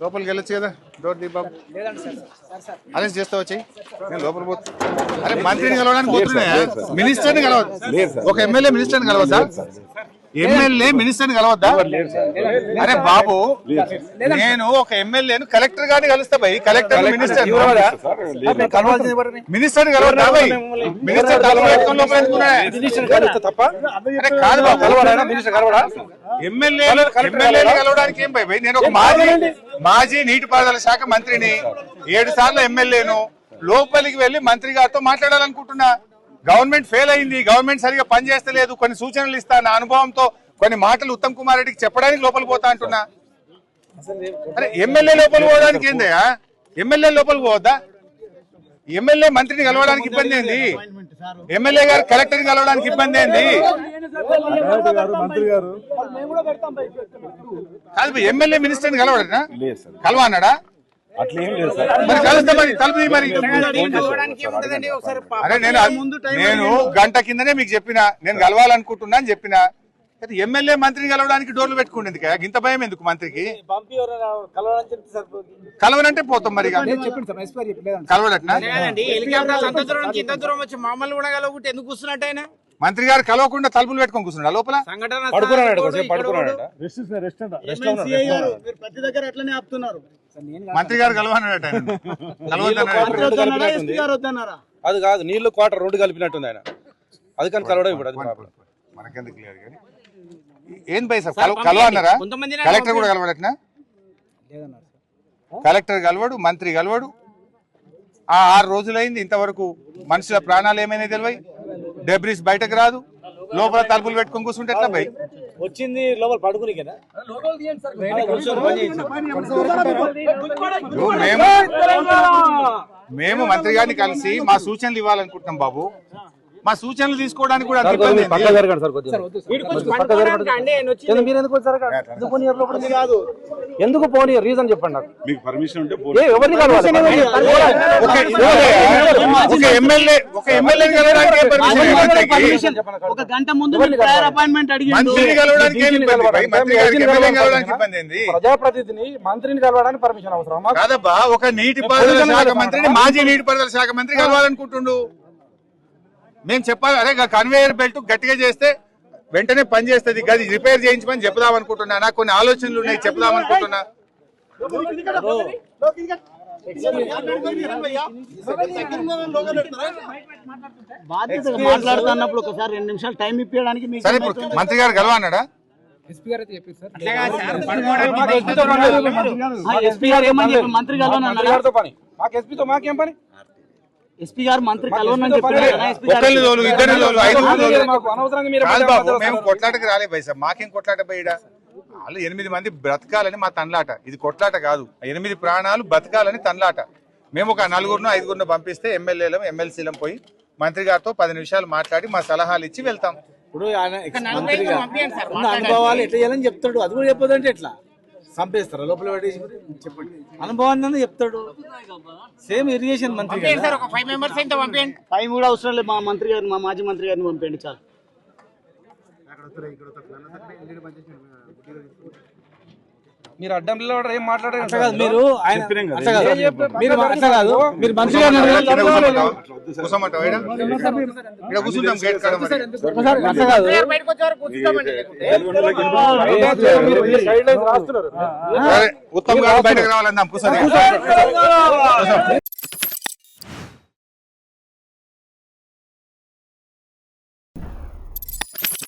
లోపలికి వెళ్ళొచ్చు కదా డోర్ దీ బాబు అరెస్ట్ చేస్తా వచ్చి నేను లోపల పోతా. అరే మంత్రిని కలవడానికి పోతున్నాయా? మినిస్టర్ని కలవద్దు. ఒక ఎమ్మెల్యే మినిస్టర్ని కలవద్దా? ఎమ్మెల్యే మినిస్టర్ని కలవద్దా? అరే బాబు నేను ఒక ఎమ్మెల్యేను కలెక్టర్ గారిని కలుస్తా భయ్. కలెక్టర్ మినిస్టర్ మినిస్టర్ కలవద్దా భయ్? మినిస్టర్ కాదు బాబు. ఎమ్మెల్యే కలవడానికి ఏం భయ్? నేను ఒక మాజీ నీటిపారుదల శాఖ మంత్రిని, 7 సార్లు ఎమ్మెల్యేను. లోపలికి వెళ్లి మంత్రి గారితో మాట్లాడాలనుకుంటున్నా. గవర్నమెంట్ ఫెయిల్ అయింది, గవర్నమెంట్ సరిగా పనిచేస్తలేదు, కొన్ని సూచనలు ఇస్తా, నా అనుభవంతో కొన్ని మాటలు ఉత్తమ్ కుమార్ రెడ్డికి చెప్పడానికి లోపలికి పోతా అంటున్నా. అరే ఎమ్మెల్యే లోపలికి పోవడానికి ఏందయ్యా? ఎమ్మెల్యే లోపలికి పోవద్దా? ఎమ్మెల్యే మంత్రిని కలవడానికి ఇబ్బంది ఏంది? ఎమ్మెల్యే గారు కలెక్టర్ కలవడానికి ఇబ్బంది ఏంది? కాదు ఎమ్మెల్యే మినిస్టర్ని కలవడనా? కలవన్నాడా? మరి కలుస్తా మరి తలుపు మరి. అరే నేను గంట కిందనే మీకు చెప్పిన నేను కలవాలనుకుంటున్నా అని చెప్పిన. ఎమ్మెల్యే మంత్రిని కలవడానికి డోర్లు పెట్టుకోండి. ఇంత భయం ఎందుకు మంత్రికి? కలవనంటే పోతాం మరి. కలవడట్నా? మంత్రి గారు కలవకుండా తలుపులు పెట్టుకొని కూర్చున్నాడు లోపల. మంత్రి గారు కలవన్నాడట. అది కాదు, నీళ్లు క్వార్టర్ రోడ్డు కలిపినట్టుంది ఆయన. అది కానీ కలవడం ఇప్పుడు మనకెందుకు క్లియర్ కానీ ఏం భయ సార్ కలవన్నారా? కలెక్టర్ కూడా కలవడట్నా? కలెక్టర్ కలవడు, మంత్రి కలవడు. 6 రోజులైంది ఇంతవరకు మనుషుల ప్రాణాలు ఏమైనా తెలివై. డెబ్రిస్ బయటకు రాదు, లోపల తలుపులు పెట్టుకొని కూర్చుంటే ఎట్లా భయ్? వచ్చింది లోపల పడుకుని కదా. మేము మంత్రి గారిని కలిసి మా సూచనలు ఇవ్వాలనుకుంటున్నాం బాబు. మా సూచనలు తీసుకోవడానికి కూడా ఎందుకు పోనీ రీజన్ చెప్పండి నాకు. మీకు పర్మిషన్ ఉంటే ఒక గంట ముందు అపాయింట్మెంట్ ప్రజాప్రతినిధిని మంత్రిని కలవడానికి పర్మిషన్ అవసరం కాదబ్బా. ఒక నీటిపారుదల శాఖ మంత్రిని మాజీ నీటిపారుదల శాఖ మంత్రి కలవాలనుకుంటుండు. మేము చెప్పాలి అరే కన్వేయర్ బెల్ట్ గట్టిగా చేస్తే వెంటనే పని చేస్తుంది, గది రిపేర్ చేయించమని చెప్దాం అనుకుంటున్నా. నాకు కొన్ని ఆలోచనలు ఉన్నాయి, చెప్దాం అనుకుంటున్నా. మాట్లాడుతున్నప్పుడు ఒకసారి 2 నిమిషాలు టైం ఇప్పించడానికి మంత్రి గారు కలవన్నాడా? ఎస్పీ గారు ఏమని మంత్రి ఎస్పీతో మాకేం పని? ఎస్పీ గారు మంత్రి కలవనని మేము కొట్లాటకి రాలే భయ్ సార్. మాకేం కొట్లాట బయట? వాళ్ళు 8 మంది బ్రతకాలని మా తన్లాట. ఇది కొట్లాట కాదు. 8 ప్రాణాలు బతకాలని తన్లాట. మేము ఒక 4 5 పంపిస్తే ఎమ్మెల్యేలం ఎమ్మెల్సీలం పోయి మంత్రి గారితో 10 నిమిషాలు మాట్లాడి మా సలహాలు ఇచ్చి వెళ్తాం. ఇప్పుడు అనుభవాలు ఎట్లా చేయాలని చెప్తాడు, అది కూడా చెప్పదంటే ఎట్లా చంపేస్తారా లోపల పెట్టేసి? చెప్పండి, అనుభవాన్ని చెప్తాడు. సేమ్ ఇరిగేషన్ మంత్రి 5 కూడా అవసరం లేదు. మా మంత్రి గారిని, మా మాజీ మంత్రి గారిని పంపండి చాలు. మీరు అడ్డంలో ఏం మాట్లాడారు? మీరు మీరు మంత్రి ఉత్తమ్ గారు బయటకు రావాలన్నా